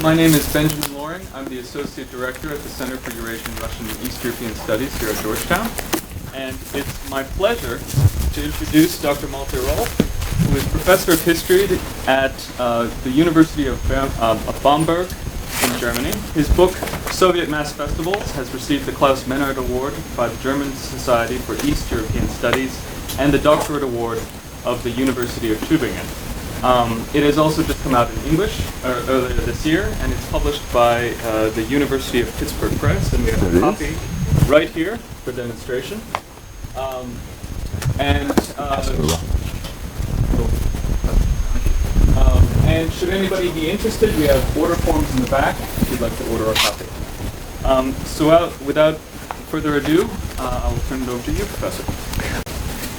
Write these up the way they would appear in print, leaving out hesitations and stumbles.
My name is Benjamin Loring. I'm the Associate Director at the Center for Eurasian, Russian, and East European Studies here at Georgetown. And it's my pleasure to introduce Dr. Malte Rolf, who is Professor of History at the University of Bamberg in Germany. His book, Soviet Mass Festivals, has received the Klaus Mehnert Award by the German Society for East European Studies and the Doctorate Award of the University of Tübingen. It has also just come out in English earlier this year, and it's published by the University of Pittsburgh Press, and we have a copy right here for demonstration. And should anybody be interested, we have order forms in the back if you'd like to order a copy. Without further ado, I will turn it over to you, Professor.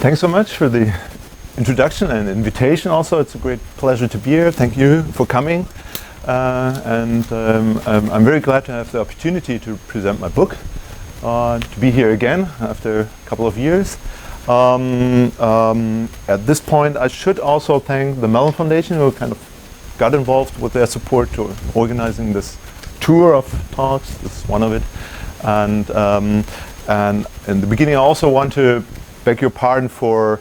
Thanks so much for the introduction and invitation. Also, it's a great pleasure to be here. Thank you for coming. I'm very glad to have the opportunity to present my book, to be here again after a couple of years. At this point, I should also thank the Mellon Foundation, who kind of got involved with their support to organizing this tour of talks. This is one of it. And in the beginning, I also want to beg your pardon for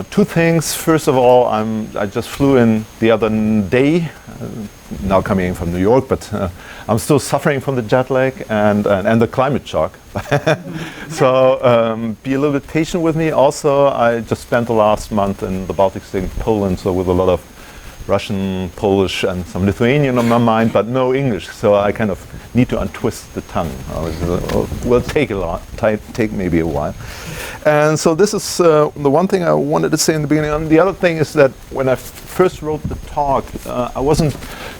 two things. First of all, I just flew in the other day, now coming in from New York, but I'm still suffering from the jet lag and the climate shock. So be a little bit patient with me. Also, I just spent the last month in the Baltic state, Poland, so with a lot of Russian, Polish, and some Lithuanian on my mind, but no English. So I kind of need to untwist the tongue. Will take maybe a while. And so this is the one thing I wanted to say in the beginning. And the other thing is that when I first wrote the talk, I wasn't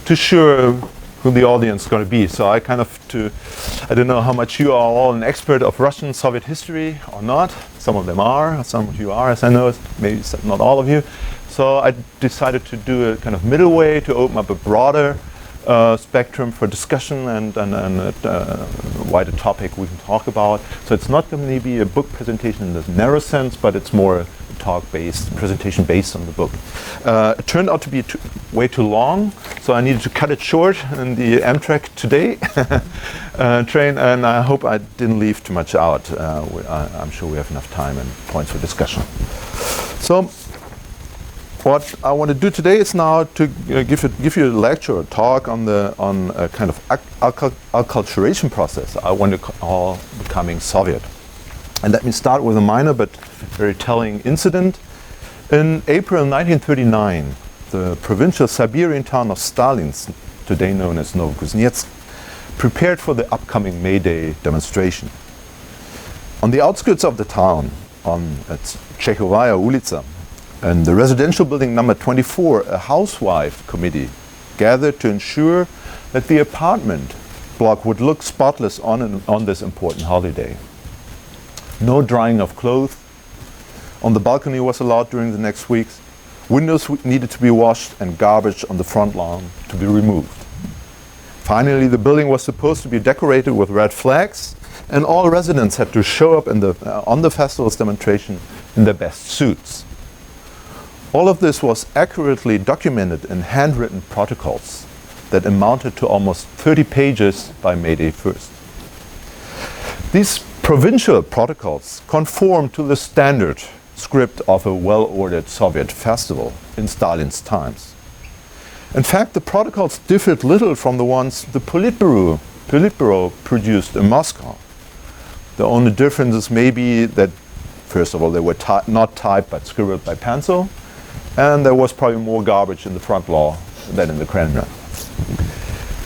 too sure who the audience is going to be. So I kind of I don't know how much you are all an expert of Russian Soviet history or not. Some of them are, some of you are, as I know, maybe not all of you. So I decided to do a kind of middle way to open up a broader spectrum for discussion and a wider topic we can talk about. So it's not going to be a book presentation in the narrow sense, but it's more a talk-based presentation based on the book. It turned out to be way too long, so I needed to cut it short in the Amtrak today train, and I hope I didn't leave too much out. I'm sure we have enough time and points for discussion. So what I want to do today is now to give you a lecture or talk on a kind of acculturation process I want to call becoming Soviet. And let me start with a minor but very telling incident. In April 1939, the provincial Siberian town of Stalin, today known as Novokuznetsk, prepared for the upcoming May Day demonstration. On the outskirts of the town, on Chekhovaya Ulica, in the residential building number 24, a housewife committee gathered to ensure that the apartment block would look spotless on this important holiday. No drying of clothes on the balcony was allowed during the next weeks. Windows needed to be washed and garbage on the front lawn to be removed. Finally, the building was supposed to be decorated with red flags, and all residents had to show up on the festival's demonstration in their best suits. All of this was accurately documented in handwritten protocols that amounted to almost 30 pages by May Day 1st. These provincial protocols conformed to the standard script of a well-ordered Soviet festival in Stalin's times. In fact, the protocols differed little from the ones the Politburo produced in Moscow. The only differences may be that, first of all, they were not typed but scribbled by pencil, and there was probably more garbage in the front lawn than in the Kremlin.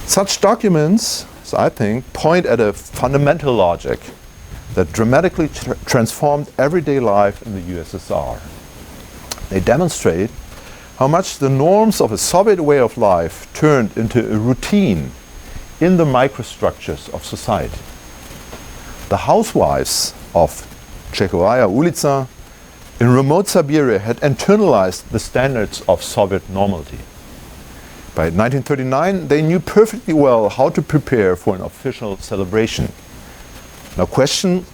Such documents, so I think, point at a fundamental logic that dramatically transformed everyday life in the USSR. They demonstrate how much the norms of a Soviet way of life turned into a routine in the microstructures of society. The housewives of Chekhovaya Ulica in remote Siberia had internalized the standards of Soviet normality. By 1939, they knew perfectly well how to prepare for an official celebration. No question,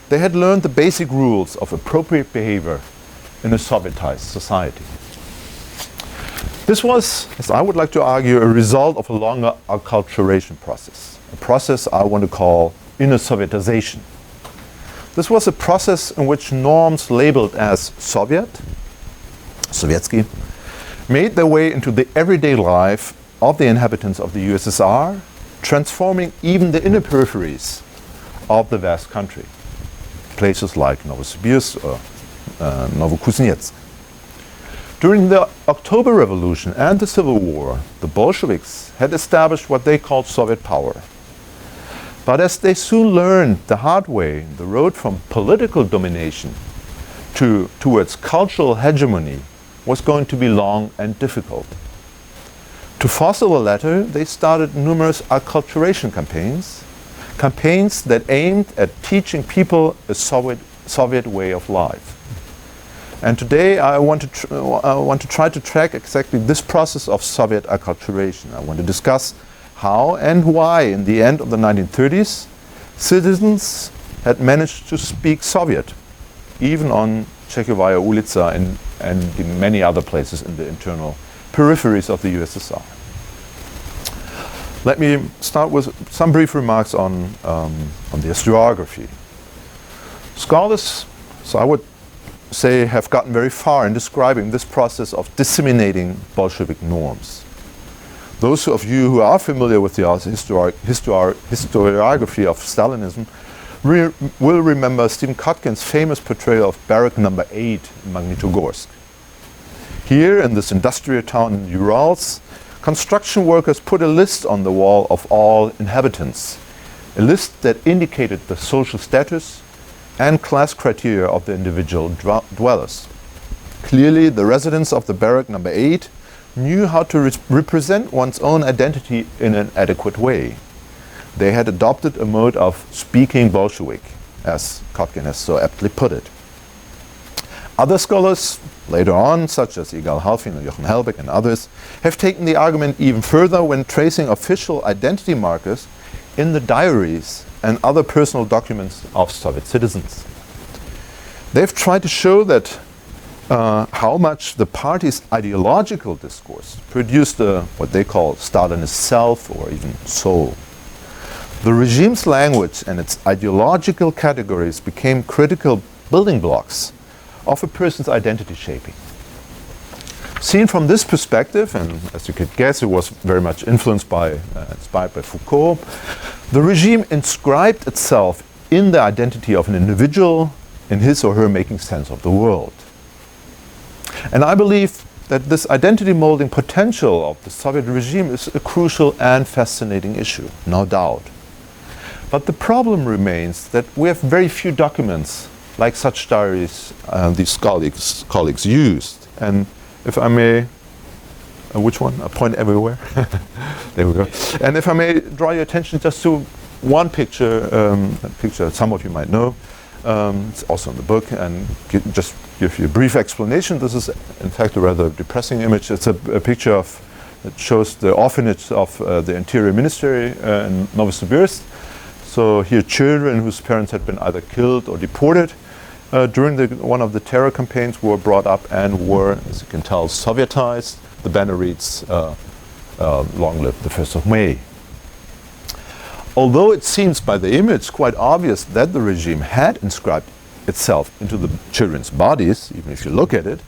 they had learned the basic rules of appropriate behavior in a Sovietized society. This was, as I would like to argue, a result of a longer acculturation process, a process I want to call inner Sovietization. This was a process in which norms labeled as Soviet, Sovietsky, made their way into the everyday life of the inhabitants of the USSR, transforming even the inner peripheries of the vast country, places like Novosibirsk or Novokuznetsk. During the October Revolution and the Civil War, the Bolsheviks had established what they called Soviet power. But as they soon learned the hard way, the road from political domination towards cultural hegemony was going to be long and difficult. To foster the latter, they started numerous acculturation campaigns that aimed at teaching people a Soviet way of life. And today I want to try to track exactly this process of Soviet acculturation. I want to discuss how and why, in the end of the 1930s, citizens had managed to speak Soviet, even on Czechoslovakia ulica and in many other places in the internal peripheries of the USSR. Let me start with some brief remarks on the historiography. Scholars, so I would say, have gotten very far in describing this process of disseminating Bolshevik norms. Those of you who are familiar with the historiography of Stalinism will remember Stephen Kotkin's famous portrayal of Barrack Number 8 in Magnitogorsk. Here in this industrial town in Urals, construction workers put a list on the wall of all inhabitants, a list that indicated the social status and class criteria of the individual dwellers. Clearly, the residents of the Barrack Number 8 knew how to represent one's own identity in an adequate way. They had adopted a mode of speaking Bolshevik, as Kotkin has so aptly put it. Other scholars, later on, such as Igal Halfin and Jochen Helbig and others, have taken the argument even further when tracing official identity markers in the diaries and other personal documents of Soviet citizens. They've tried to show that how much the party's ideological discourse produced what they call Stalinist self or even soul. The regime's language and its ideological categories became critical building blocks of a person's identity shaping. Seen from this perspective, and as you could guess, it was very much inspired by Foucault, the regime inscribed itself in the identity of an individual in his or her making sense of the world. And I believe that this identity molding potential of the Soviet regime is a crucial and fascinating issue, no doubt. But the problem remains that we have very few documents like such diaries these colleagues used. And if I may, which one? I point everywhere. There we go. And if I may draw your attention just to one picture, a picture some of you might know. It's also in the book, and just give you a brief explanation. This is, in fact, a rather depressing image. It's a picture that shows the orphanage of the Interior Ministry in Novosibirsk. So here, children whose parents had been either killed or deported during one of the terror campaigns were brought up and were, as you can tell, Sovietized. The banner reads, "Long live the 1st of May." Although it seems by the image quite obvious that the regime had inscribed itself into the children's bodies, even if you look at it,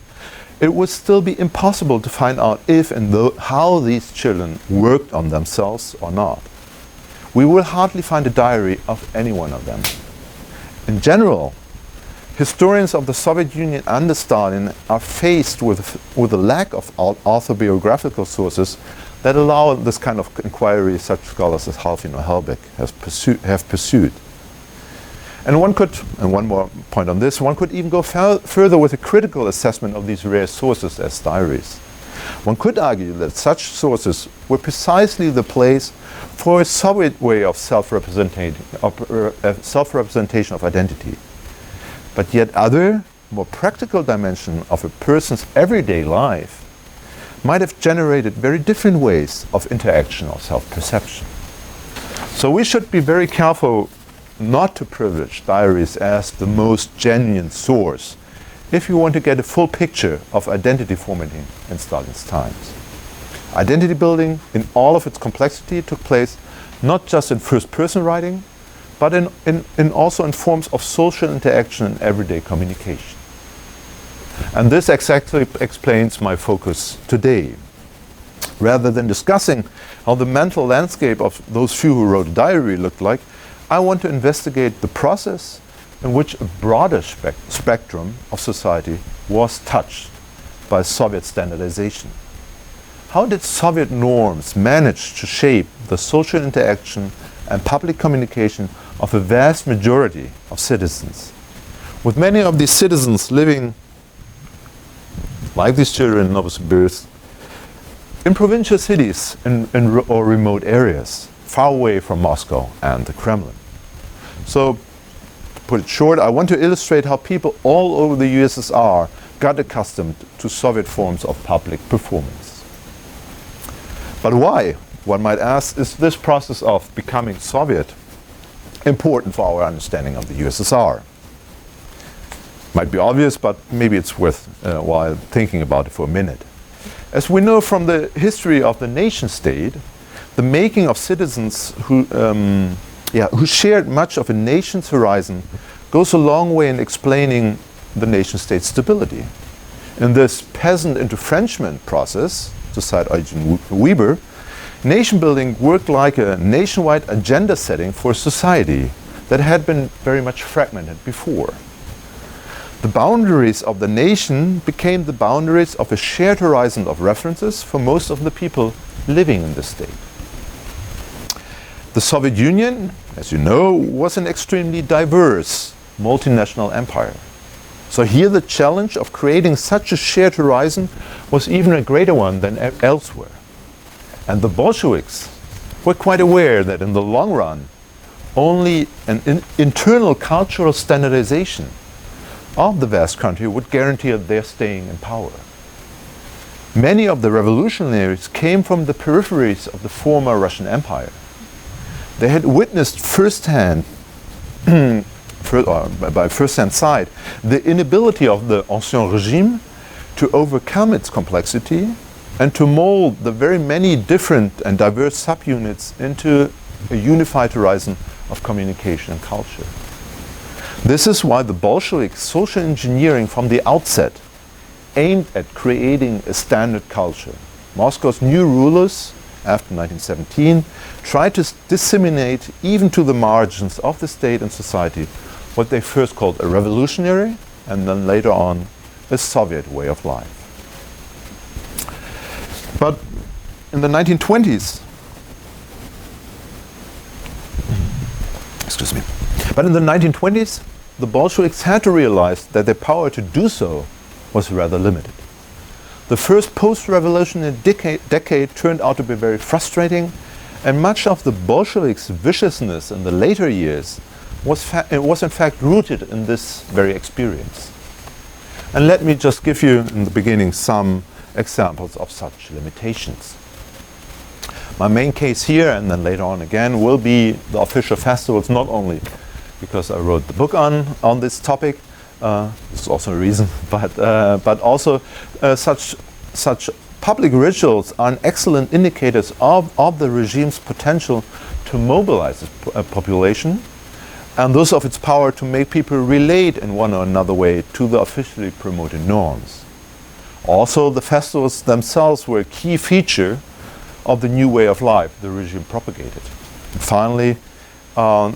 it would still be impossible to find out if and how these children worked on themselves or not. We will hardly find a diary of any one of them. In general, historians of the Soviet Union under Stalin are faced with a lack of autobiographical sources that allow this kind of inquiry such scholars as Halfin or Helbig have pursued. And one more point on this, one could even go further with a critical assessment of these rare sources as diaries. One could argue that such sources were precisely the place for a Soviet way of self-representation of identity. But yet other, more practical dimension of a person's everyday life might have generated very different ways of interaction or self-perception. So we should be very careful not to privilege diaries as the most genuine source if you want to get a full picture of identity formating in Stalin's times. Identity building in all of its complexity took place not just in first-person writing, but also in forms of social interaction and everyday communication. And this exactly explains my focus today. Rather than discussing how the mental landscape of those few who wrote a diary looked like, I want to investigate the process in which a broader spectrum of society was touched by Soviet standardization. How did Soviet norms manage to shape the social interaction and public communication of a vast majority of citizens? With many of these citizens living, like these children in Novosibirsk, in provincial cities or remote areas, far away from Moscow and the Kremlin. So, to put it short, I want to illustrate how people all over the USSR got accustomed to Soviet forms of public performance. But why, one might ask, is this process of becoming Soviet important for our understanding of the USSR? Might be obvious, but maybe it's worth while thinking about it for a minute. As we know from the history of the nation state, the making of citizens who shared much of a nation's horizon goes a long way in explaining the nation state's stability. In this peasant into Frenchman process, to cite Eugen Weber, nation building worked like a nationwide agenda setting for a society that had been very much fragmented before. The boundaries of the nation became the boundaries of a shared horizon of references for most of the people living in the state. The Soviet Union, as you know, was an extremely diverse multinational empire. So here the challenge of creating such a shared horizon was even a greater one than elsewhere. And the Bolsheviks were quite aware that in the long run, only an internal cultural standardization of the vast country would guarantee their staying in power. Many of the revolutionaries came from the peripheries of the former Russian Empire. They had witnessed firsthand, by first-hand sight, the inability of the Ancien Regime to overcome its complexity and to mold the very many different and diverse subunits into a unified horizon of communication and culture. This is why the Bolshevik social engineering from the outset aimed at creating a standard culture. Moscow's new rulers, after 1917, tried to disseminate even to the margins of the state and society what they first called a revolutionary and then later on a Soviet way of life. But in the 1920s, but in the 1920s, the Bolsheviks had to realize that their power to do so was rather limited. The first post-revolutionary decade turned out to be very frustrating, and much of the Bolsheviks' viciousness in the later years was in fact rooted in this very experience. And let me just give you in the beginning some examples of such limitations. My main case here, and then later on again, will be the official festivals, not only because I wrote the book on this topic, this is also a reason, but also such public rituals are excellent indicators of the regime's potential to mobilize a population and thus of its power to make people relate in one or another way to the officially promoted norms. Also, the festivals themselves were a key feature of the new way of life the regime propagated. And finally,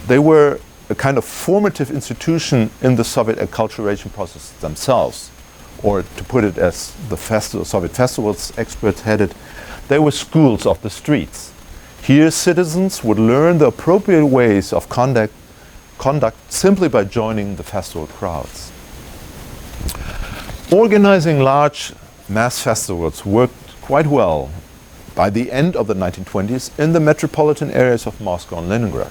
they were a kind of formative institution in the Soviet acculturation process themselves. Or to put it as the Soviet festivals experts had it, they were schools of the streets. Here citizens would learn the appropriate ways of conduct simply by joining the festival crowds. Organizing large mass festivals worked quite well by the end of the 1920s in the metropolitan areas of Moscow and Leningrad.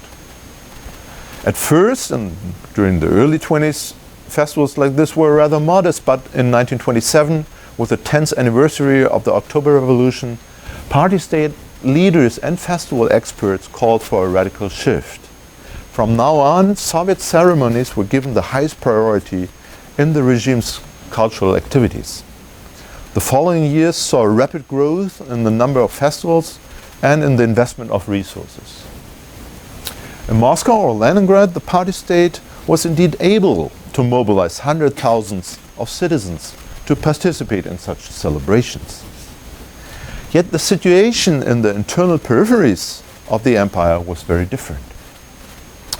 At first, and during the early 20s, festivals like this were rather modest, but in 1927, with the 10th anniversary of the October Revolution, party state leaders and festival experts called for a radical shift. From now on, Soviet ceremonies were given the highest priority in the regime's cultural activities. The following years saw a rapid growth in the number of festivals and in the investment of resources. In Moscow or Leningrad, the party state was indeed able to mobilize hundreds of thousands of citizens to participate in such celebrations. Yet the situation in the internal peripheries of the empire was very different.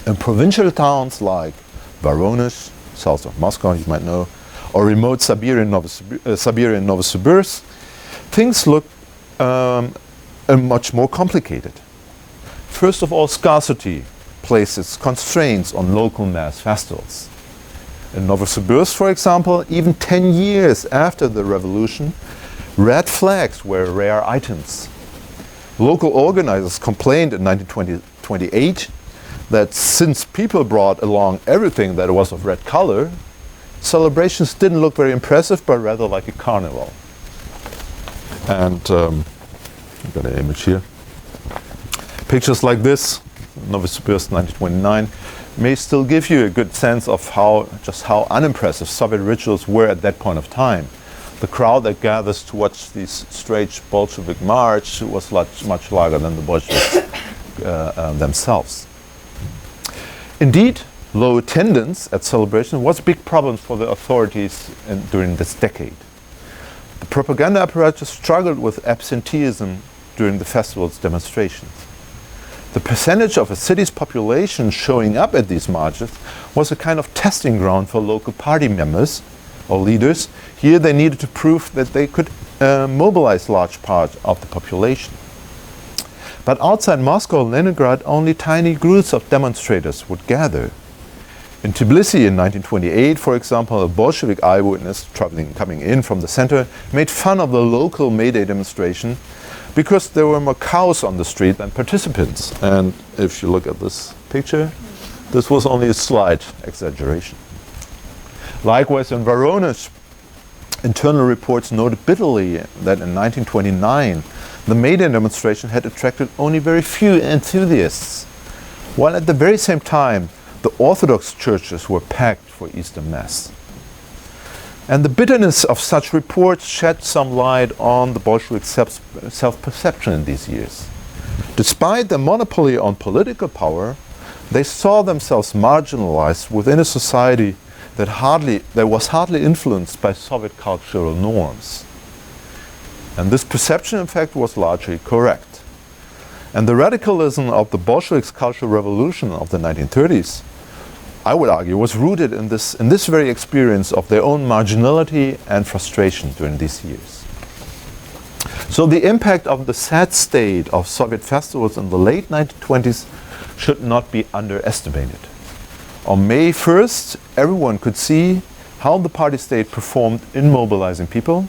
In provincial towns like Voronezh, south of Moscow, you might know, or remote Siberia and Novosibirsk, things look much more complicated. First of all, scarcity places constraints on local mass festivals. In Novosibirsk, for example, even 10 years after the revolution, red flags were rare items. Local organizers complained in 1928 that since people brought along everything that was of red color, celebrations didn't look very impressive, but rather like a carnival. And I've got an image here. Pictures like this, Novosibirsk 1929, may still give you a good sense of just how unimpressive Soviet rituals were at that point of time. The crowd that gathers to watch this strange Bolshevik march was much larger than the Bolsheviks themselves. Indeed, low attendance at celebration was a big problem for the authorities during this decade. The propaganda apparatus struggled with absenteeism during the festival's demonstrations. The percentage of a city's population showing up at these marches was a kind of testing ground for local party members or leaders. Here they needed to prove that they could mobilize large parts of the population. But outside Moscow and Leningrad, only tiny groups of demonstrators would gather. In Tbilisi in 1928, for example, a Bolshevik eyewitness coming in from the center made fun of the local May Day demonstration because there were more cows on the street than participants. And if you look at this picture, this was only a slight exaggeration. Likewise in Voronezh, internal reports noted bitterly that in 1929, the May Day demonstration had attracted only very few enthusiasts, while at the very same time, the Orthodox churches were packed for Easter Mass. And the bitterness of such reports shed some light on the Bolshevik self-perception in these years. Despite their monopoly on political power, they saw themselves marginalized within a society that was hardly influenced by Soviet cultural norms. And this perception, in fact, was largely correct. And the radicalism of the Bolsheviks' cultural revolution of the 1930s, I would argue, was rooted in this very experience of their own marginality and frustration during these years. So the impact of the sad state of Soviet festivals in the late 1920s should not be underestimated. On May 1st, everyone could see how the party state performed in mobilizing people,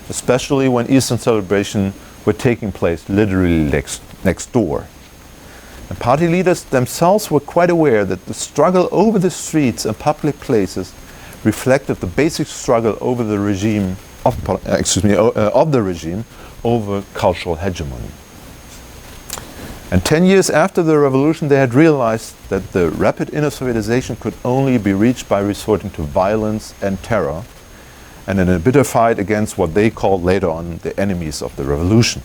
especially when Eastern celebrations were taking place literally next door. And party leaders themselves were quite aware that the struggle over the streets and public places reflected the basic struggle over the regime of the regime over cultural hegemony. And 10 years after the revolution, they had realized that the rapid inner Sovietization could only be reached by resorting to violence and terror, and in a bitter fight against what they called later on the enemies of the revolution.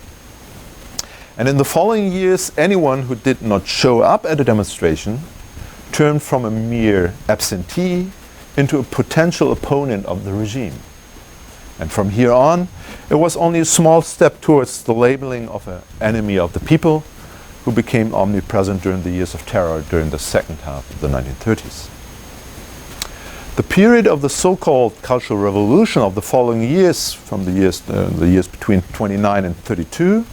And in the following years, anyone who did not show up at a demonstration turned from a mere absentee into a potential opponent of the regime. And from here on, it was only a small step towards the labeling of an enemy of the people, who became omnipresent during the years of terror during the second half of the 1930s. The period of the so-called Cultural Revolution of the following years, from the years between 29 and 32,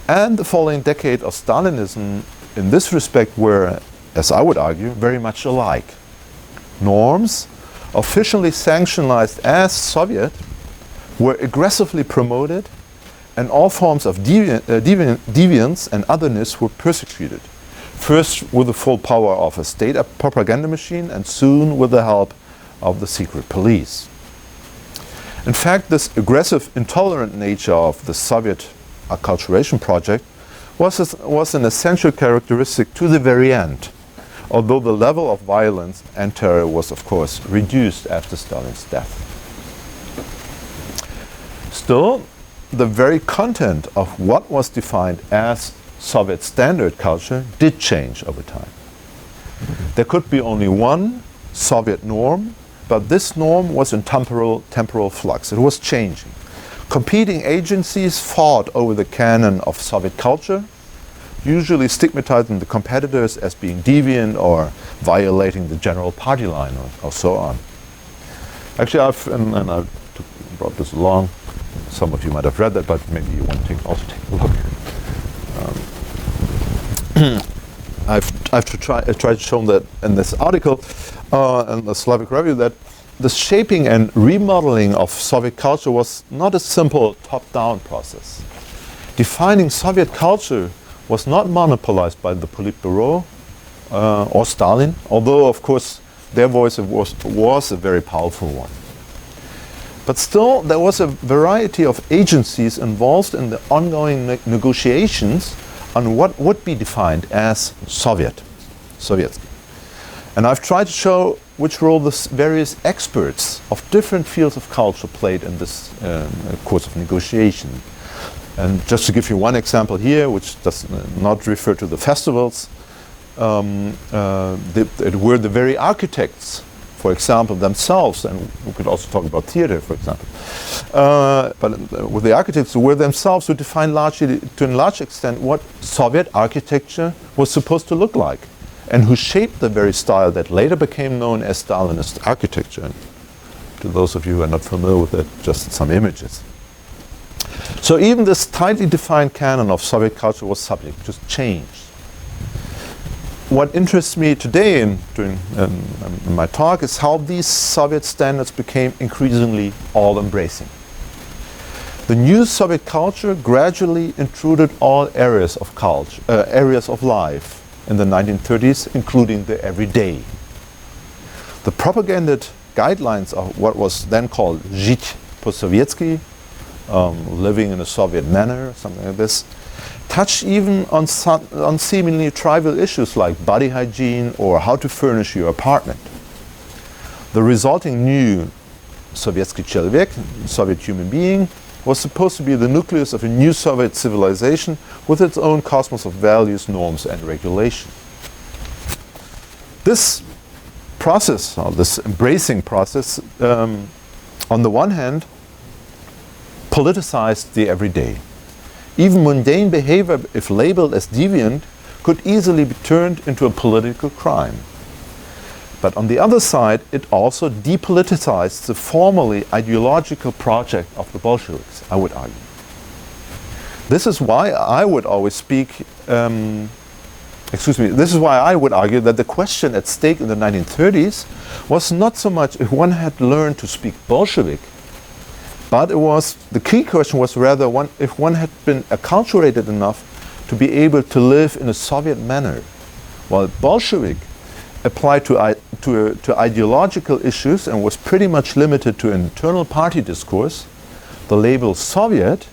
and the following decade of Stalinism, in this respect were, as I would argue, very much alike. Norms, officially sanctioned as Soviet, were aggressively promoted, and all forms of deviance and otherness were persecuted, first with the full power of a state propaganda machine, and soon with the help of the secret police. In fact, this aggressive, intolerant nature of the Soviet acculturation project was an essential characteristic to the very end, although the level of violence and terror was, of course, reduced after Stalin's death. Still, the very content of what was defined as Soviet standard culture did change over time. There could be only one Soviet norm, but this norm was in temporal flux. It was changing. Competing agencies fought over the canon of Soviet culture, usually stigmatizing the competitors as being deviant or violating the general party line or so on. Actually, I've brought this along. Some of you might have read that, but maybe you want to also take a look. I've tried to show that in this article in the Slavic Review that the shaping and remodeling of Soviet culture was not a simple top-down process. Defining Soviet culture was not monopolized by the Politburo or Stalin, although of course their voice was a very powerful one. But still, there was a variety of agencies involved in the ongoing negotiations on what would be defined as Soviet. And I've tried to show which role the various experts of different fields of culture played in this course of negotiation. And just to give you one example here, which does not refer to the festivals, it were the very architects, for example, themselves, and we could also talk about theater, for example. But with the architects who were themselves who defined to a large extent what Soviet architecture was supposed to look like, and who shaped the very style that later became known as Stalinist architecture. And to those of you who are not familiar with it, just some images. So even this tightly defined canon of Soviet culture was subject to change. What interests me today in my talk is how these Soviet standards became increasingly all-embracing. The new Soviet culture gradually intruded all areas of culture, areas of life in the 1930s, including the everyday. The propaganded guidelines of what was then called Žít po-sovětsky, living in a Soviet manner, something like this, touched even on seemingly trivial issues like body hygiene or how to furnish your apartment. The resulting new Sovietski человек, Soviet human being, was supposed to be the nucleus of a new Soviet civilization with its own cosmos of values, norms, and regulation. This process, or this embracing process, on the one hand, politicized the everyday. Even mundane behavior, if labeled as deviant, could easily be turned into a political crime. But on the other side, it also depoliticized the formerly ideological project of the Bolsheviks, I would argue. This is why I would always this is why I would argue that the question at stake in the 1930s was not so much if one had learned to speak Bolshevik, but the key question was rather if one had been acculturated enough to be able to live in a Soviet manner, while Bolshevik applied to ideological issues and was pretty much limited to internal party discourse. The label Soviet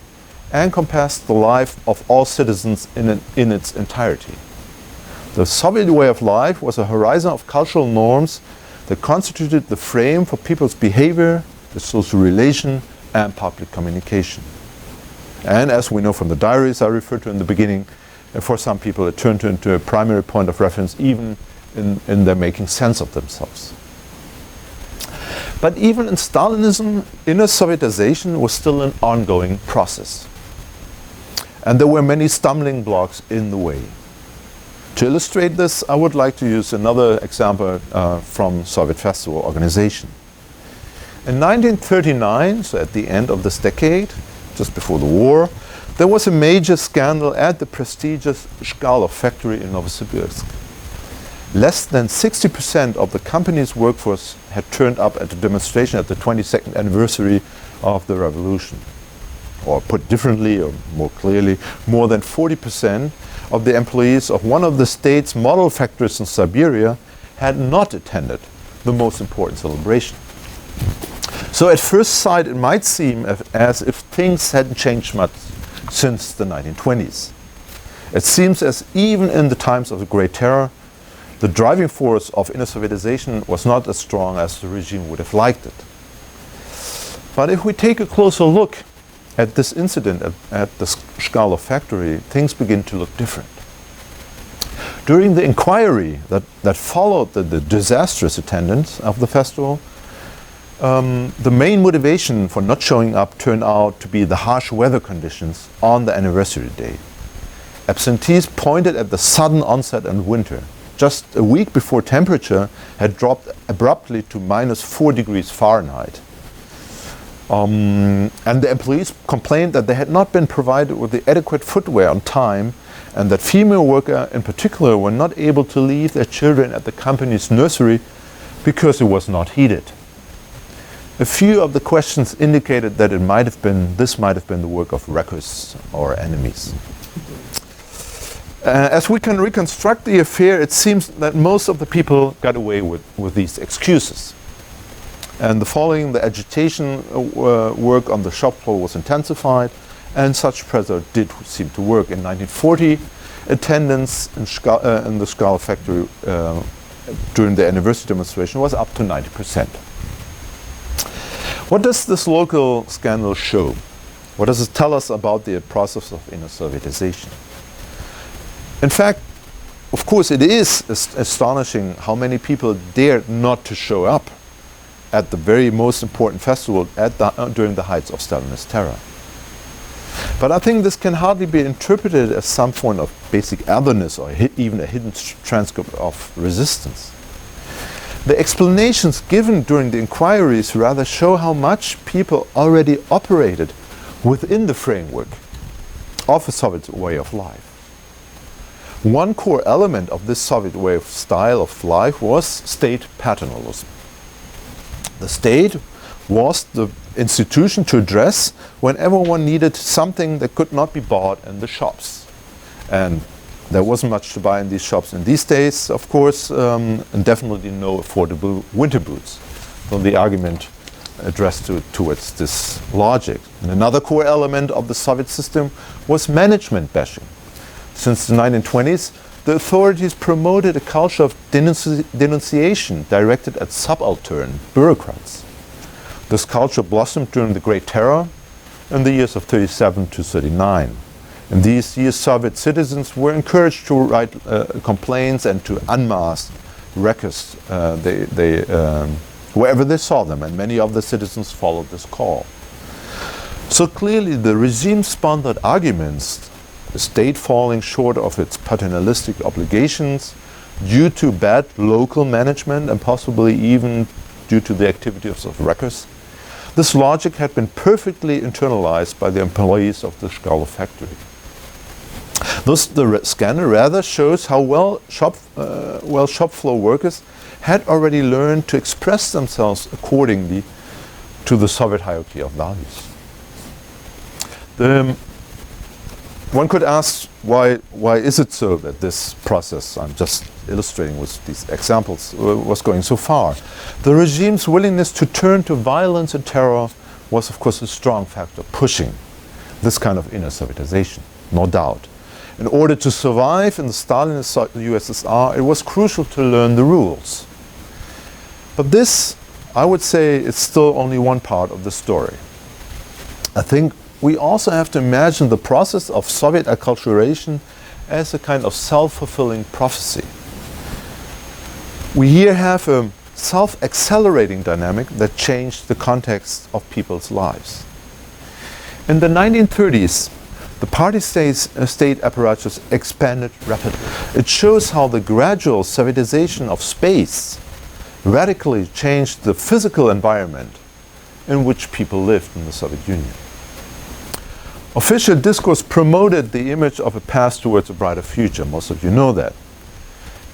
encompassed the life of all citizens in its entirety. The Soviet way of life was a horizon of cultural norms that constituted the frame for people's behavior, the social relation, and public communication. And as we know from the diaries I referred to in the beginning, for some people it turned into a primary point of reference even in their making sense of themselves. But even in Stalinism, inner Sovietization was still an ongoing process. And there were many stumbling blocks in the way. To illustrate this, I would like to use another example from Soviet festival organization. In 1939, so at the end of this decade, just before the war, there was a major scandal at the prestigious Shkalov factory in Novosibirsk. Less than 60% of the company's workforce had turned up at the demonstration at the 22nd anniversary of the revolution. Or put differently, or more clearly, more than 40% of the employees of one of the state's model factories in Siberia had not attended the most important celebration. So at first sight it might seem as if things hadn't changed much since the 1920s. It seems as even in the times of the Great Terror, the driving force of inner Sovietization was not as strong as the regime would have liked it. But if we take a closer look at this incident at the Skala factory, things begin to look different. During the inquiry that followed the disastrous attendance of the festival, the main motivation for not showing up turned out to be the harsh weather conditions on the anniversary day. Absentees pointed at the sudden onset of winter. Just a week before temperature had dropped abruptly to -4 degrees Fahrenheit. And the employees complained that they had not been provided with the adequate footwear on time, and that female workers in particular were not able to leave their children at the company's nursery because it was not heated. A few of the questions indicated that this might have been the work of wreckers or enemies. As we can reconstruct the affair, it seems that most of the people got away with these excuses. And following the agitation work on the shop floor was intensified, and such pressure did seem to work. In 1940, attendance in the Skala factory during the anniversary demonstration was up to 90%. What does this local scandal show? What does it tell us about the process of inner Sovietization? In fact, of course, it is astonishing how many people dared not to show up at the very most important festival during the heights of Stalinist terror. But I think this can hardly be interpreted as some form of basic otherness or even a hidden transcript of resistance. The explanations given during the inquiries rather show how much people already operated within the framework of a Soviet way of life. One core element of this Soviet way of style of life was state paternalism. The state was the institution to address whenever one needed something that could not be bought in the shops. And there wasn't much to buy in these shops in these days, of course, and definitely no affordable winter boots. So the argument addressed towards this logic. And another core element of the Soviet system was management bashing. Since the 1920s, the authorities promoted a culture of denunciation directed at subaltern bureaucrats. This culture blossomed during the Great Terror in the years of 37 to 39. In these years, Soviet citizens were encouraged to write complaints and to unmask wreckers wherever they saw them, and many of the citizens followed this call. So clearly the regime-sponsored arguments, the state falling short of its paternalistic obligations due to bad local management and possibly even due to the activities of wreckers, this logic had been perfectly internalized by the employees of the Skala factory. Thus, the scandal rather shows how well shop floor workers had already learned to express themselves accordingly to the Soviet hierarchy of values. One could ask, why is it so that this process, I'm just illustrating with these examples, was going so far? The regime's willingness to turn to violence and terror was, of course, a strong factor pushing this kind of inner Sovietization, no doubt. In order to survive in the Stalinist USSR, it was crucial to learn the rules. But this, I would say, is still only one part of the story. I think we also have to imagine the process of Soviet acculturation as a kind of self-fulfilling prophecy. We here have a self-accelerating dynamic that changed the context of people's lives. In the 1930s, the party state apparatus expanded rapidly. It shows how the gradual Sovietization of space radically changed the physical environment in which people lived in the Soviet Union. Official discourse promoted the image of a path towards a brighter future. Most of you know that.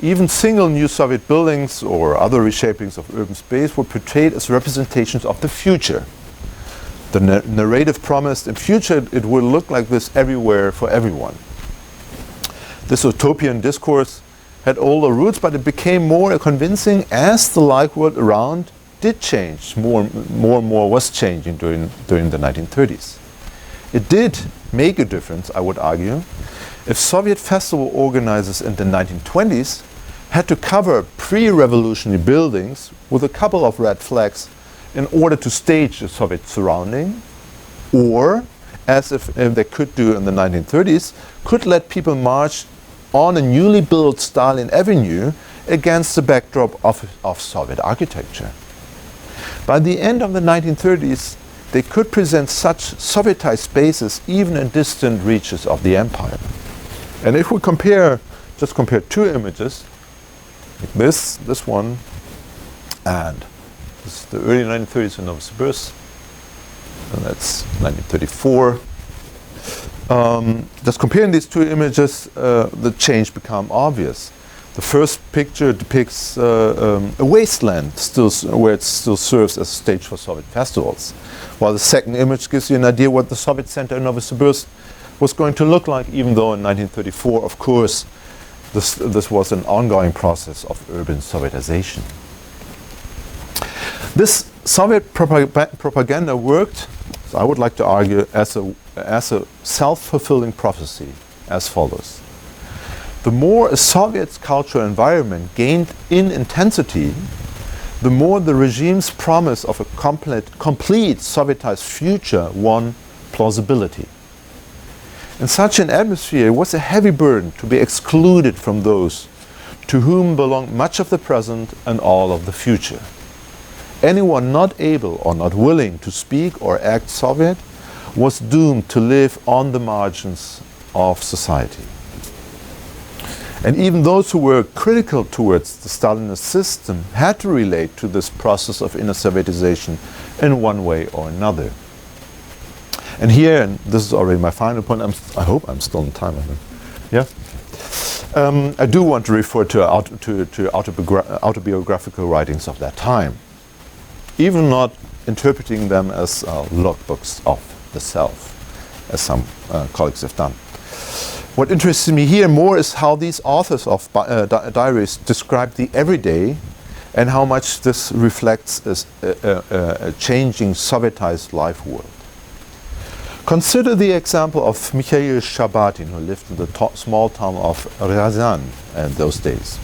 Even single new Soviet buildings or other reshapings of urban space were portrayed as representations of the future. The narrative promised in future it would look like this everywhere for everyone. This utopian discourse had older roots, but it became more convincing as the life world around did change. More and more was changing during the 1930s. It did make a difference, I would argue, if Soviet festival organizers in the 1920s had to cover pre-revolutionary buildings with a couple of red flags in order to stage a Soviet surrounding, or as if they could do in the 1930s, could let people march on a newly built Stalin Avenue against the backdrop of Soviet architecture. By the end of the 1930s, they could present such Sovietized spaces even in distant reaches of the empire. And if we just compare two images, like this one, and this is the early 1930s in Novosibirsk, and that's 1934. Just comparing these two images, the change becomes obvious. The first picture depicts a wasteland where it still serves as a stage for Soviet festivals, while the second image gives you an idea what the Soviet center in Novosibirsk was going to look like, even though in 1934, of course, this was an ongoing process of urban Sovietization. This Soviet propaganda worked, so I would like to argue, as a self-fulfilling prophecy, as follows. The more a Soviet cultural environment gained in intensity, the more the regime's promise of a complete Sovietized future won plausibility. In such an atmosphere, it was a heavy burden to be excluded from those to whom belonged much of the present and all of the future. Anyone not able or not willing to speak or act Soviet was doomed to live on the margins of society. And even those who were critical towards the Stalinist system had to relate to this process of inner Sovietization in one way or another. And here, and this is already my final point, I hope I'm still in time, I think. Yeah? I do want to refer to autobiographical writings of that time, even not interpreting them as logbooks of the self, as some colleagues have done. What interests me here more is how these authors of diaries describe the everyday and how much this reflects a changing Sovietized life world. Consider the example of Mikhail Shabatin, who lived in the small town of Ryazan in those days.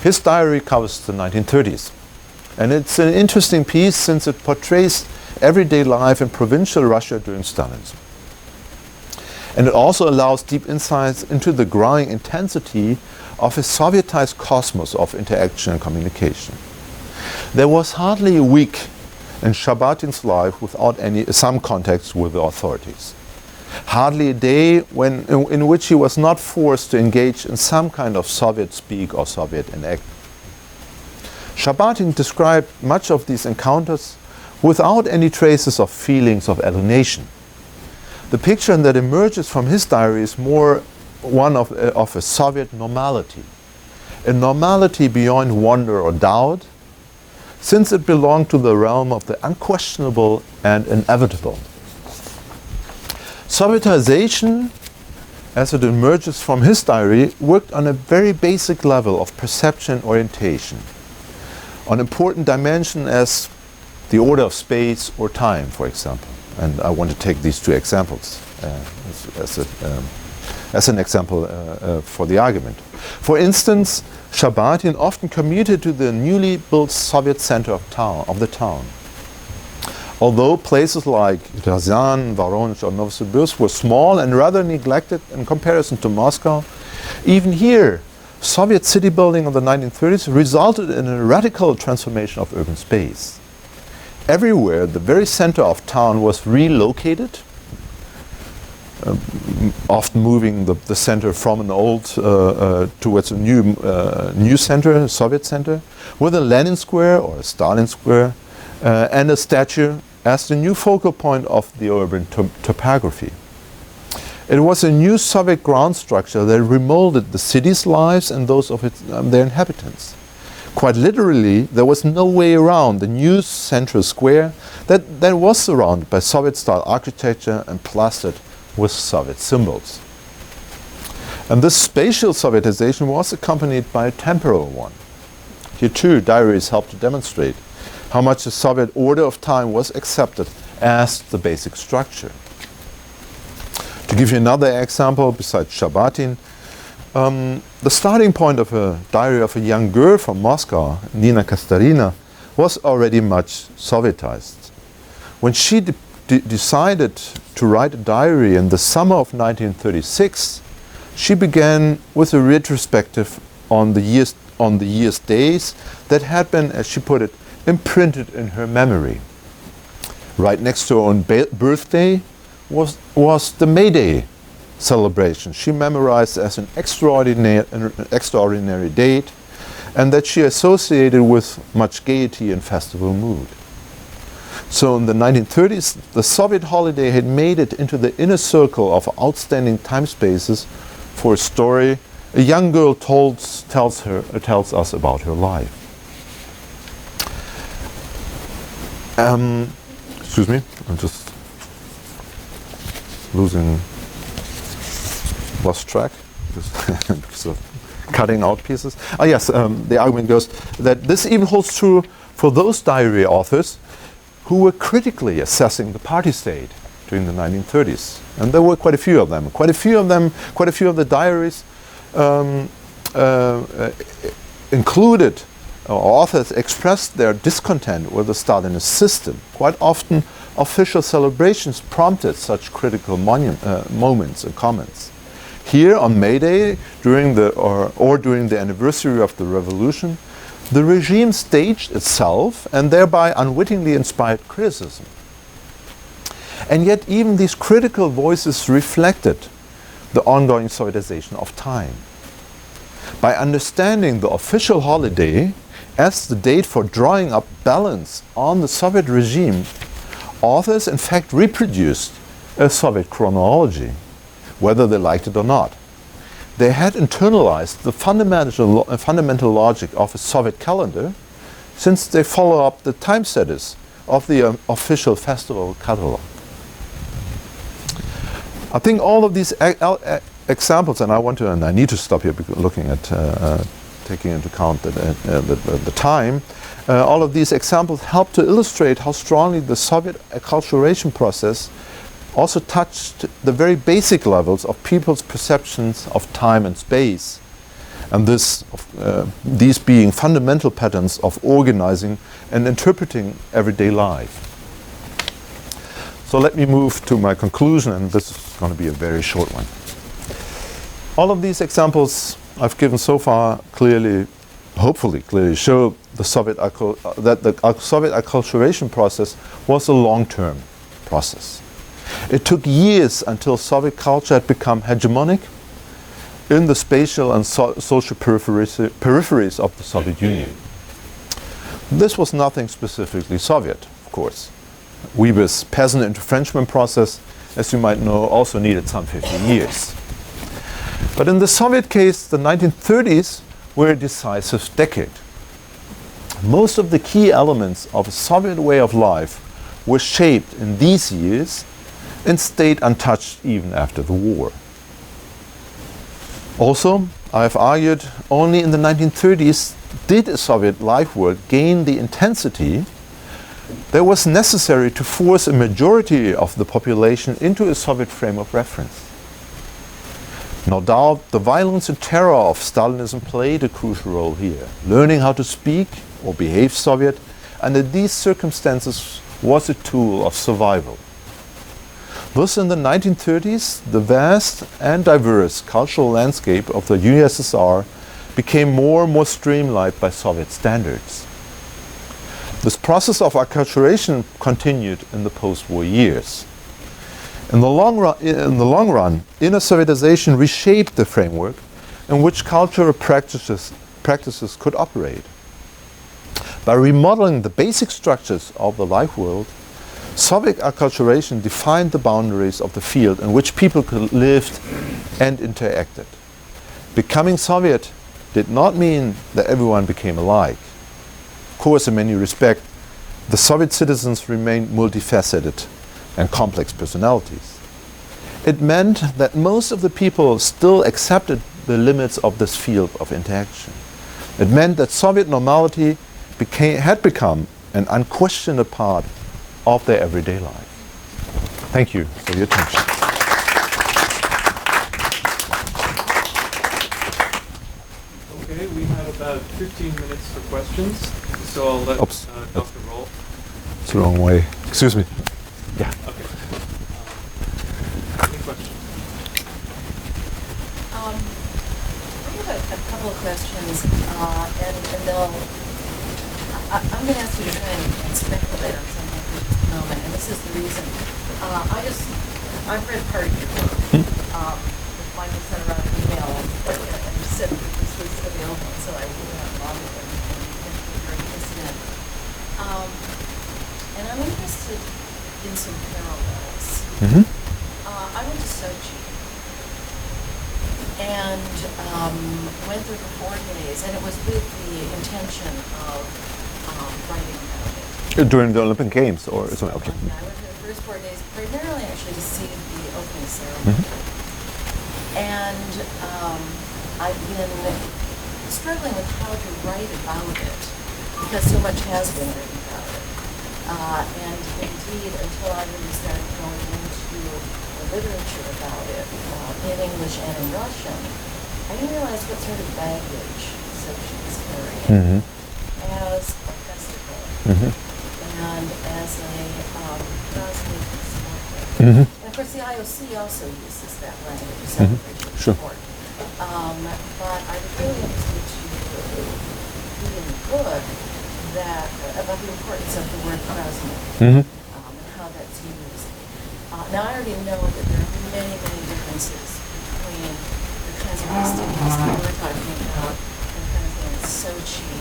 His diary covers the 1930s. And it's an interesting piece since it portrays everyday life in provincial Russia during Stalinism. And it also allows deep insights into the growing intensity of a Sovietized cosmos of interaction and communication. There was hardly a week in Shabatin's life without some contact with the authorities. Hardly a day in which he was not forced to engage in some kind of Soviet speak or Soviet enact. Shabatin described much of these encounters without any traces of feelings of alienation. The picture that emerges from his diary is more one of a Soviet normality, a normality beyond wonder or doubt, since it belonged to the realm of the unquestionable and inevitable. Sovietization, as it emerges from his diary, worked on a very basic level of perception orientation, on important dimension as the order of space or time, for example. And I want to take these two examples as an example for the argument. For instance, Shabatin often commuted to the newly built Soviet center of the town. Although places like Ryazan, Voronezh or Novosibirsk were small and rather neglected in comparison to Moscow, even here, Soviet city building of the 1930s resulted in a radical transformation of urban space. Everywhere, the very center of town was relocated, often moving the center from an old towards a new center, Soviet center, with a Lenin Square or a Stalin Square and a statue as the new focal point of the urban topography. It was a new Soviet ground structure that remolded the city's lives and those of their inhabitants. Quite literally, there was no way around the new central square that was surrounded by Soviet-style architecture and plastered with Soviet symbols. And this spatial Sovietization was accompanied by a temporal one. Here too, diaries help to demonstrate how much the Soviet order of time was accepted as the basic structure. To give you another example, besides Shabatin, the starting point of a diary of a young girl from Moscow, Nina Kastarina, was already much Sovietized. When she decided to write a diary in the summer of 1936, she began with a retrospective on the year's days that had been, as she put it, imprinted in her memory. Right next to her own birthday was the May Day celebration. She memorized as an extraordinary date, and that she associated with much gaiety and festival mood. So in the 1930s, the Soviet holiday had made it into the inner circle of outstanding time spaces for a story a young girl tells us about her life. Excuse me, I'm just lost track because of cutting out pieces. Yes, the argument goes that this even holds true for those diary authors who were critically assessing the party state during the 1930s. And there were quite a few of them. Quite a few of the diaries included, authors expressed their discontent with the Stalinist system. Quite often, official celebrations prompted such critical moments and comments. Here on May Day, during the anniversary of the revolution, the regime staged itself and thereby unwittingly inspired criticism. And yet even these critical voices reflected the ongoing Sovietization of time. By understanding the official holiday as the date for drawing up balance on the Soviet regime, authors in fact reproduced a Soviet chronology, whether they liked it or not. They had internalized the fundamental logic of a Soviet calendar, since they follow up the time status of the official festival catalog. I think all of these examples, and I need to stop here because looking at taking into account the time, all of these examples help to illustrate how strongly the Soviet acculturation process also touched the very basic levels of people's perceptions of time and space, and these being fundamental patterns of organizing and interpreting everyday life. So let me move to my conclusion, and this is going to be a very short one. All of these examples I've given so far hopefully clearly show that the Soviet acculturation process was a long-term process. It took years until Soviet culture had become hegemonic in the spatial and social peripheries of the Soviet Union. This was nothing specifically Soviet, of course. Weber's peasant entrenchment process, as you might know, also needed some 15 years. But in the Soviet case, the 1930s were a decisive decade. Most of the key elements of a Soviet way of life were shaped in these years and stayed untouched even after the war. Also, I have argued, only in the 1930s did a Soviet life world gain the intensity that was necessary to force a majority of the population into a Soviet frame of reference. No doubt, the violence and terror of Stalinism played a crucial role here. Learning how to speak or behave Soviet under these circumstances was a tool of survival. Thus, in the 1930s, the vast and diverse cultural landscape of the USSR became more and more streamlined by Soviet standards. This process of acculturation continued in the post-war years. In the long run, inner Sovietization reshaped the framework in which cultural practices could operate. By remodeling the basic structures of the life world, Soviet acculturation defined the boundaries of the field in which people lived and interacted. Becoming Soviet did not mean that everyone became alike. Of course, in many respects, the Soviet citizens remained multifaceted and complex personalities. It meant that most of the people still accepted the limits of this field of interaction. It meant that Soviet normality had become an unquestioned part of their everyday life. Thank you for your attention. Okay, we have about 15 minutes for questions, so I'll let Dr. Rolf. It's the wrong way. Excuse me. Yeah. Okay. couple of questions, and they'll. I'm going to ask you to try and speculate on something for just a moment, and this is the reason. I've read part of your book. Mine was sent around an email, and you said this was available, so I really have logged it and you're interested in. And I'm interested in some parallels. Mm-hmm. I went to Sochi and went there for 4 days, and it was with the intention of writing about it. During the Olympic Games or something? Okay. I went there the first 4 days, primarily actually to see the opening ceremony. Mm-hmm. And I've been struggling with how to write about it, because so much has been written about it. And indeed, until I really started going into the literature about it, in English and in Russian, I didn't realize what sort of baggage Sochi was carrying as a festival and as a cosmic perspective. And of course, the IOC also uses that language, celebration of sport. But I was really interested to read in the book that about the importance of the word cosmic and how that's used. Now, I already know that there are many, many differences between the transatlantic studies that we're talking about and the kind of thing that Sochi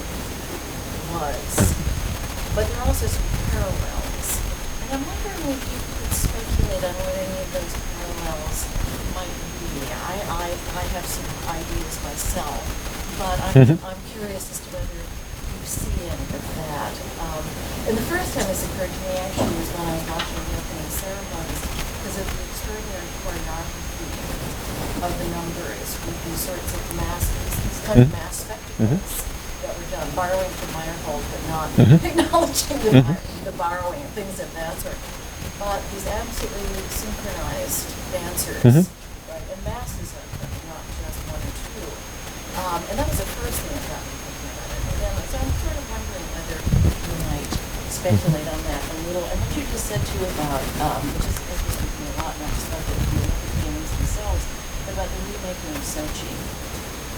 was. But there are also some parallels. And I'm wondering if you could speculate on what any of those parallels might be. I have some ideas myself, but I'm curious as to whether you see any of that. And the first time this occurred to me actually was when I was watching the opening ceremonies, because of the extraordinary choreography of the numbers with these sorts of these kind of mass spectacles that were done, borrowing from Meyerhold, but not acknowledging the borrowing and things of that sort. But these absolutely synchronized dancers, right, and masses of them, not just one or two. And that was the first thing that got me thinking about it. And then, so I'm sort of wondering whether you might speculate on that a little. And what you just said too about, which is interesting to me a lot, not just about the Olympic Games themselves, but about the remaking of Sochi,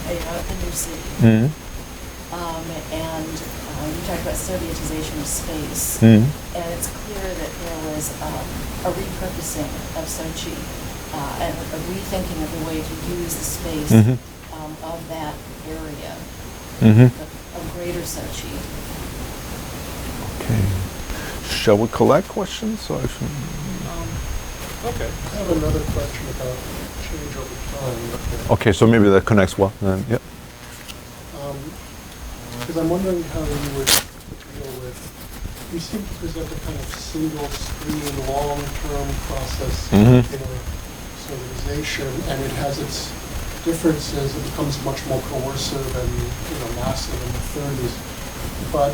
the new city. And you talked about Sovietization of space, and it's clear that there was a repurposing of Sochi and a rethinking of the way to use the space of that area, of greater Sochi. Okay. Shall we collect questions? Or Okay. I have another question about change over time. okay, so maybe that connects well. Yeah. Because I'm wondering how you would deal with, you seem to present a kind of single screen, long-term process in a Sovietization, and it has its differences. It becomes much more coercive and massive in the 30s. But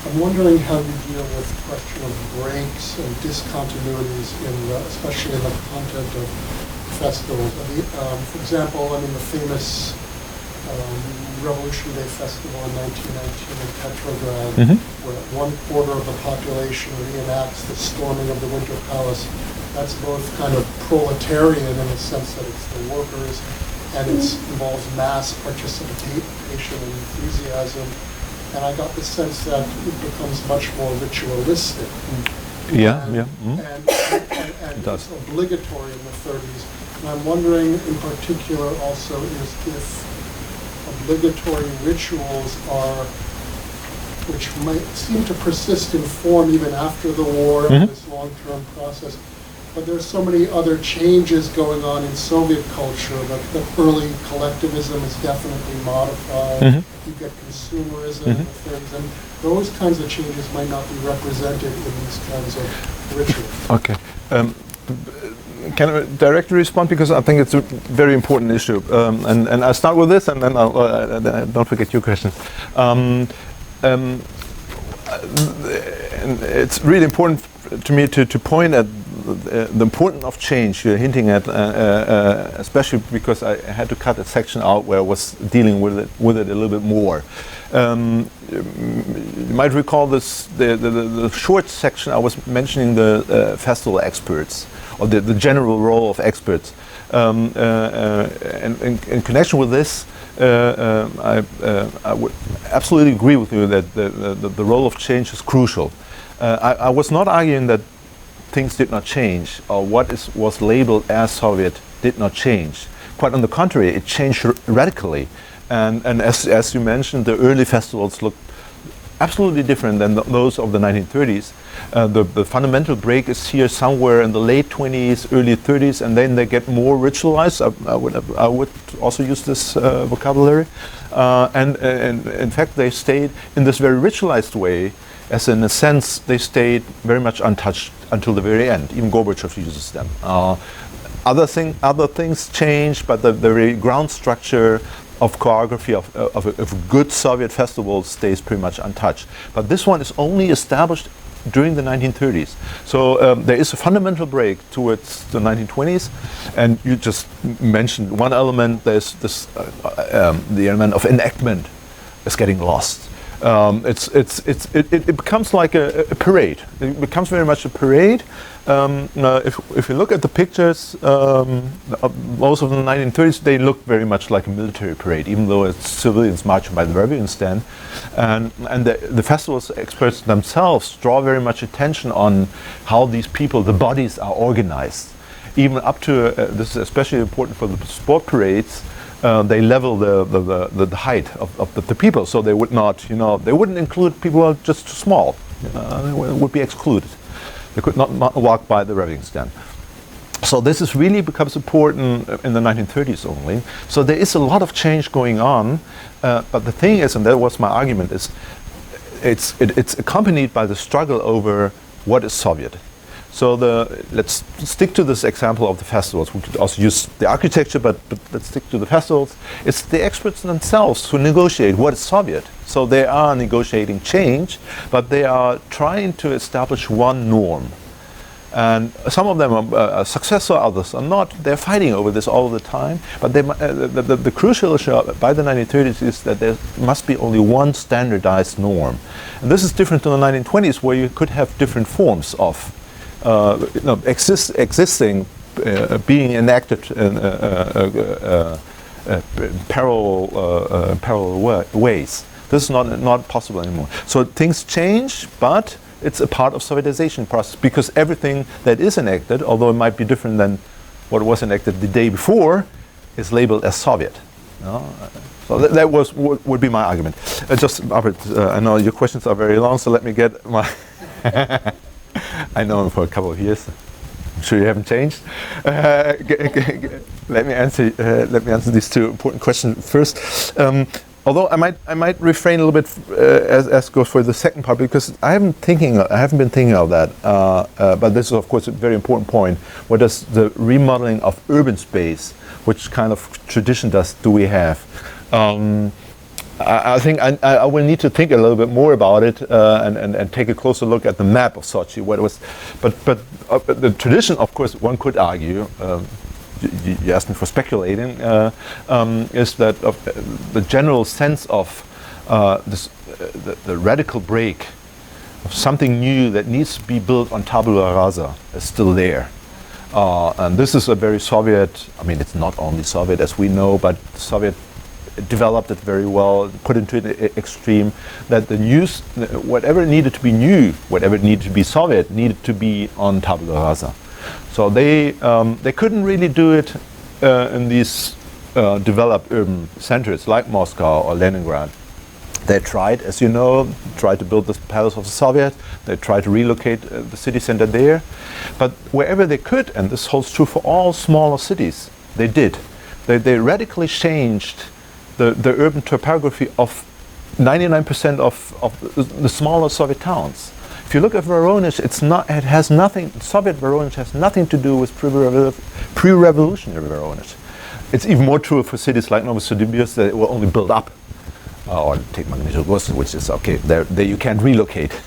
I'm wondering how you deal with the question of breaks and discontinuities especially in the content of festivals. For example, the famous Revolution Day Festival in 1919 in Petrograd, where 1/4 of the population reenacts the storming of the Winter Palace. That's both kind of proletarian in the sense that it's the workers, and it involves mass participation and enthusiasm. And I got the sense that it becomes much more ritualistic. And it's obligatory in the 30s. And I'm wondering in particular also if obligatory rituals which might seem to persist in form even after the war and this long-term process. But there's so many other changes going on in Soviet culture. The early collectivism is definitely modified. You get consumerism in the 30s, and those kinds of changes might not be represented in these kinds of rituals. Okay. Can I directly respond, because I think it's a very important issue, and I'll start with this, and then don't forget your questions. And it's really important to me to point at the importance of change you're hinting at, especially because I had to cut a section out where I was dealing with it a little bit more. You might recall this the short section I was mentioning the festival experts, or the general role of experts. And in connection with this, I would absolutely agree with you that the role of change is crucial. I was not arguing that things did not change, or was labeled as Soviet did not change. Quite on the contrary, it changed radically. And as you mentioned, the early festivals looked absolutely different than those of the 1930s. The fundamental break is here somewhere in the late 20s, early 30s, and then they get more ritualized. I would also use this vocabulary. And in fact, they stayed in this very ritualized way, as in a sense they stayed very much untouched until the very end. Even Gorbachev uses them. Other things changed, but the very ground structure of choreography of good Soviet festivals stays pretty much untouched. But this one is only established during the 1930s. So there is a fundamental break towards the 1920s, and you just mentioned one element. There's this the element of enactment is getting lost. It becomes like a parade. It becomes very much a parade. If you look at the pictures, most of the 1930s, they look very much like a military parade, even though it's civilians marching by the Rebellion stand. And the festival's experts themselves draw very much attention on how these people, the bodies, are organized. Even up to, this is especially important for the sport parades, they level the height of the people, so they would not, they wouldn't include people who are just too small. They would be excluded. They could not walk by the Rebellion stand. So this is really becomes important in the 1930s only. So there is a lot of change going on, but the thing is, and that was my argument, is it's accompanied by the struggle over what is Soviet. So let's stick to this example of the festivals. We could also use the architecture, but let's stick to the festivals. It's the experts themselves who negotiate what is Soviet. So they are negotiating change, but they are trying to establish one norm. And some of them are successful, others are not. They're fighting over this all the time. But the crucial issue by the 1930s is that there must be only one standardized norm. And this is different to the 1920s, where you could have different forms of existing, being enacted in parallel ways. This is not possible anymore. So things change, but it's a part of Sovietization process, because everything that is enacted, although it might be different than what was enacted the day before, is labeled as Soviet. So that would be my argument. I know your questions are very long, so let me get my. I know him for a couple of years. I'm sure you haven't changed. Let me answer these two important questions first. Although I might refrain a little bit as goes for the second part, because I haven't been thinking of that. But this is of course a very important point. What does the remodeling of urban space, which kind of tradition do we have? I think I will need to think a little bit more about it and take a closer look at the map of Sochi. What it was, but the tradition, of course, one could argue. You asked me for speculating. Is that the general sense of the radical break of something new that needs to be built on tabula rasa is still there. And this is a very Soviet. I mean, it's not only Soviet as we know, but Soviet developed it very well, put into an extreme that the news, whatever needed to be new, whatever needed to be Soviet, needed to be on tabula rasa. So they couldn't really do it in these developed urban centers like Moscow or Leningrad. They tried, as you know, to build the Palace of the Soviet. They tried to relocate the city center there. But wherever they could, and this holds true for all smaller cities, they did. They radically changed the urban topography of 99% of the smaller Soviet towns. If you look at Voronezh, it has nothing. Soviet Voronezh has nothing to do with pre-revolutionary Voronezh. It's even more true for cities like Novosibirsk that were only built up, or take Magnitogorsk, which is okay. There you can't relocate.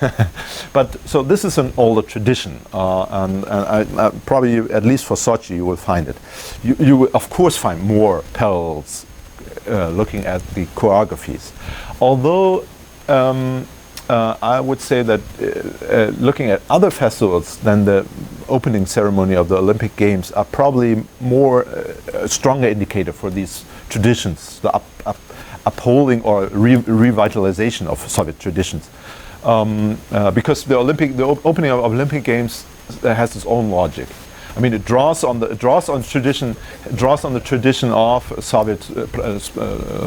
But so this is an older tradition, and I probably, at least for Sochi, you will find it. You will of course find more parallels looking at the choreographies, although. I would say that looking at other festivals than the opening ceremony of the Olympic Games are probably more a stronger indicator for these traditions, the upholding or revitalization of Soviet traditions. Because the opening of Olympic Games has its own logic. I mean, it draws on the tradition of Soviet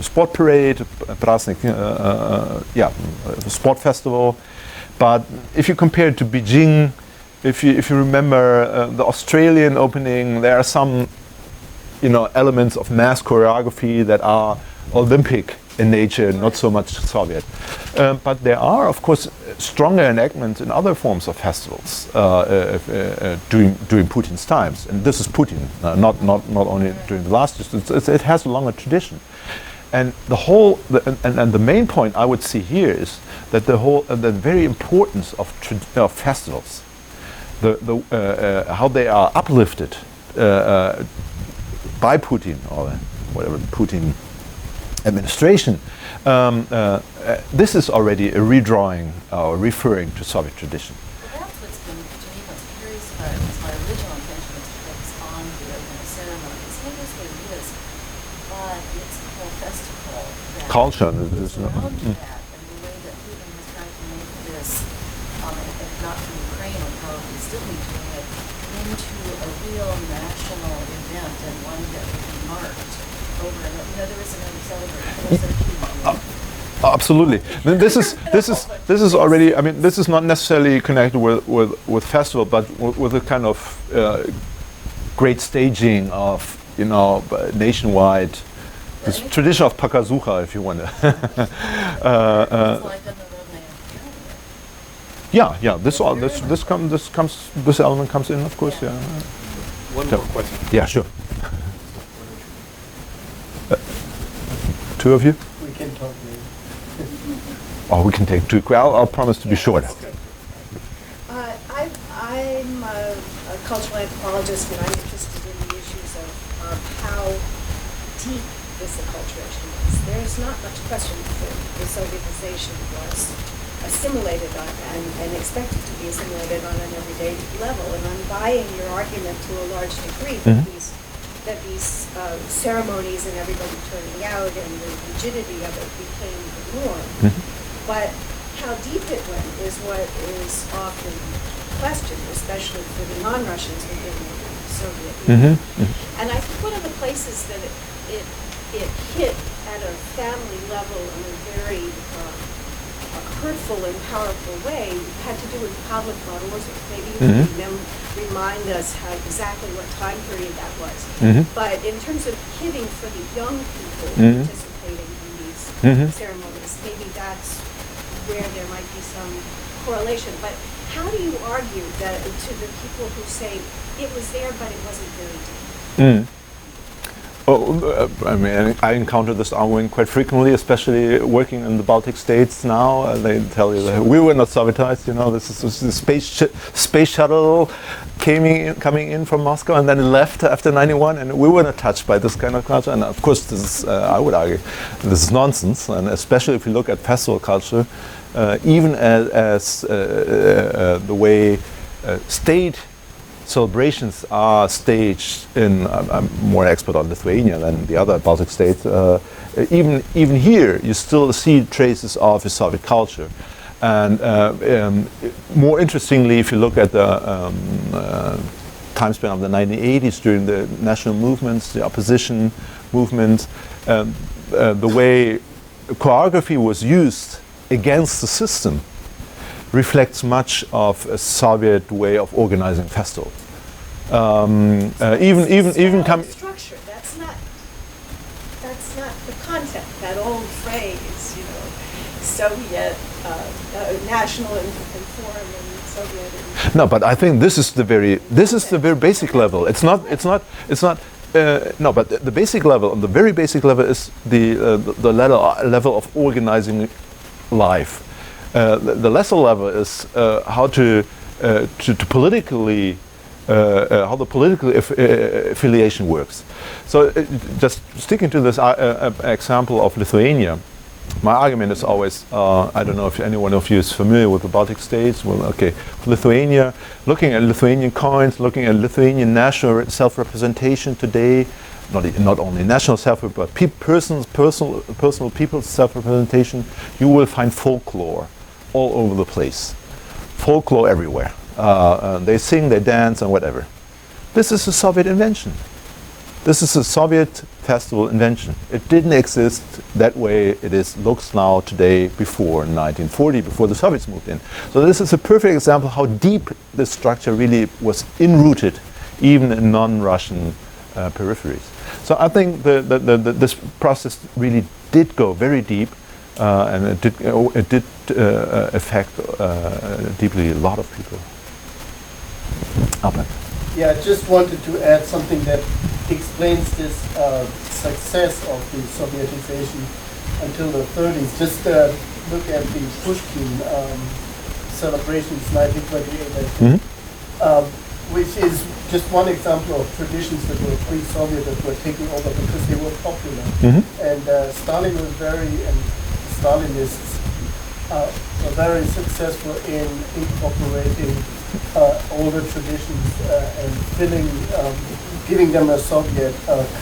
sport parade, Prazdnik, sport festival. But if you compare it to Beijing, if you remember the Australian opening, there are some, elements of mass choreography that are Olympic in nature, not so much Soviet. But there are, of course, stronger enactments in other forms of festivals during Putin's times. And this is Putin, not only during the last years. It has a longer tradition. And the main point I would see here is that the very importance of festivals, how they are uplifted by Putin or whatever Putin administration, this is already a redrawing or referring to Soviet tradition. Well, that's what's been, to me, what's curious about it. Was my original intention was to focus on the ceremonies. It is what it is, but it's the whole festival that Culture. is around that, and the way that Putin has tried to make this, if not for Ukraine, will probably still be doing it, into a real national event and one that will be marked over and over. There is another celebration. Absolutely. This is already. I mean, this is not necessarily connected with festival, but with a kind of great staging of nationwide. This tradition of Pakazucha, if you want to. Yeah. This element comes in, of course. Yeah. One more question. Yeah, sure. Two of you? We can talk later. Oh, we can take two. I'll promise to be short. I'm a cultural anthropologist, and I'm interested in the issues of how deep this acculturation is. There's not much question that the Sovietization was assimilated on and expected to be assimilated on an everyday level. And I'm buying your argument to a large degree that these ceremonies and everybody turning out and the rigidity of it became the norm. But how deep it went is what is often questioned, especially for the non-Russians within the Soviet Union. And I think one of the places that it hit at a family level in a very hurtful and powerful way had to do with public models. Maybe you can remind us exactly what time period that was. But in terms of hitting for the young people participating in these ceremonies, maybe that's where there might be some correlation. But how do you argue that to the people who say it was there but it wasn't very deep? I mean, I encounter this argument quite frequently, especially working in the Baltic states now. They tell you that we were not Sovietized. This is the space shuttle coming in from Moscow, and then it left after '91, and we were not touched by this kind of culture. And of course, this is, I would argue, this is nonsense. And especially if you look at festival culture, even as the way state celebrations are staged in, I'm more expert on Lithuania than the other Baltic states, even here you still see traces of a Soviet culture. And more interestingly, if you look at the time span of the 1980s during the national movements, the opposition movements, the way choreography was used against the system reflects much of a Soviet way of organizing festival. Even coming structure. That's not the content. That old phrase, Soviet national and foreign and Soviet. No, but I think this is the very basic level. It's not. No, but the basic level, on the very basic level, is the level of organizing life. The lesser level is how to politically how the political affiliation works. So just sticking to this example of Lithuania, my argument is always, I don't know if any one of you is familiar with the Baltic states. Well, okay, Lithuania, looking at Lithuanian coins, looking at Lithuanian national self-representation today, not only national self, but personal people's self-representation. You will find folklore all over the place. Folklore everywhere. They sing, they dance, and whatever. This is a Soviet invention. This is a Soviet festival invention. It didn't exist that way looks now today before 1940, before the Soviets moved in. So this is a perfect example how deep this structure really was enrooted, even in non-Russian peripheries. So I think this process really did go very deep, and it did affect deeply a lot of people. Albert. Yeah, I just wanted to add something that explains this success of the Sovietization until the 30s. Just look at the Pushkin celebrations 1928, which is just one example of traditions that were pre-Soviet that were taking over because they were popular. And Stalin was and Stalinists were very successful in incorporating older traditions and giving them a Soviet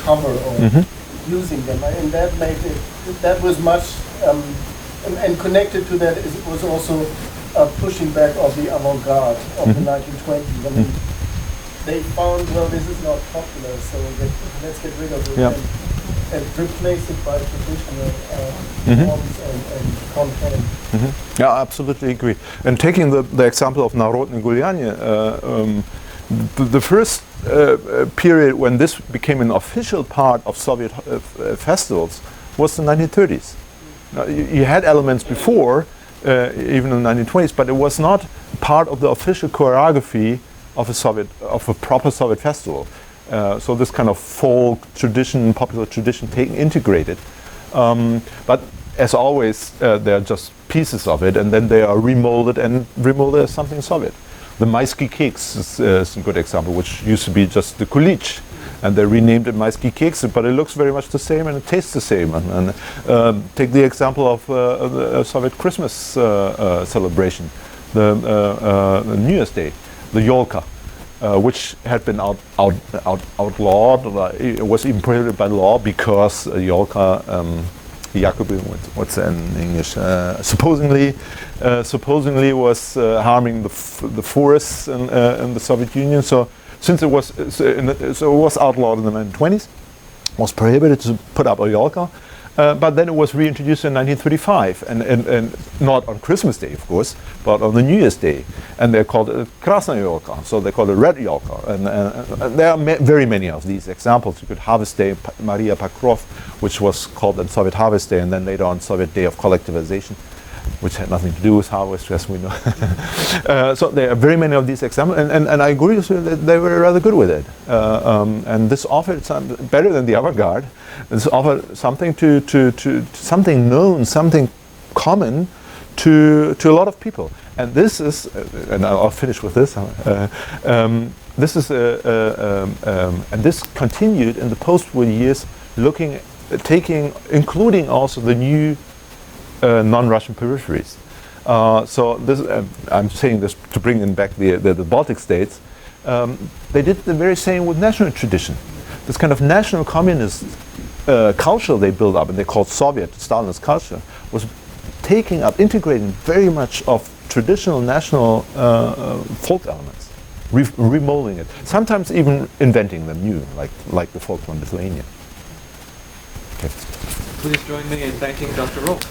cover or using them, and that was much, and connected to that was also pushing back of the avant-garde of the 1920s. I mean, they found, well, this is not popular, so let's get rid of it and replace it by traditional forms and content. Yeah, I absolutely agree. And taking the example of Narodne Gulyanye, the first period when this became an official part of Soviet festivals was the 1930s. Now, you had elements before, even in the 1920s, but it was not part of the official choreography of a proper Soviet festival. So this kind of folk tradition, popular tradition, integrated. But as always, they are just pieces of it, and then they are remolded as something Soviet. The Maisky cakes is a good example, which used to be just the kulich, and they renamed it Maisky cakes, but it looks very much the same and it tastes the same. And take the example of the Soviet Christmas celebration, the New Year's Day, the Yolka, which had been outlawed. It was even prohibited by law because Yolka, Jakobin, what's that in English? Supposedly was harming the forests in the Soviet Union. So since it was it was outlawed in the 1920s, was prohibited to put up a Yolka. But then it was reintroduced in 1935, and not on Christmas Day, of course, but on the New Year's Day, and they're called Krasna Yolka, so they call it Red Yolka, and there are very many of these examples. You could Harvest Day, Maria Pakrov, which was called the Soviet Harvest Day, and then later on Soviet Day of Collectivization, which had nothing to do with harvest, as we know. So there are very many of these examples, and I agree with you that they were rather good with it. And this offered something better than the avant-garde. This offered something to something known, something common to a lot of people. And this is, and I'll finish with this. This is, and this continued in the post-war years, including also the new non-Russian peripheries. So this, I'm saying this to bring in back the Baltic states. They did the very same with national tradition. This kind of national communist culture they built up, and they called Soviet, Stalinist culture, was taking up, integrating very much of traditional national folk elements, remolding it, sometimes even inventing them new, like the folk from Lithuania. Okay. Please join me in thanking Dr. Rolf.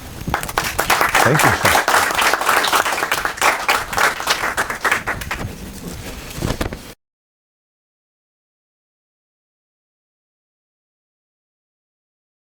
Thank you.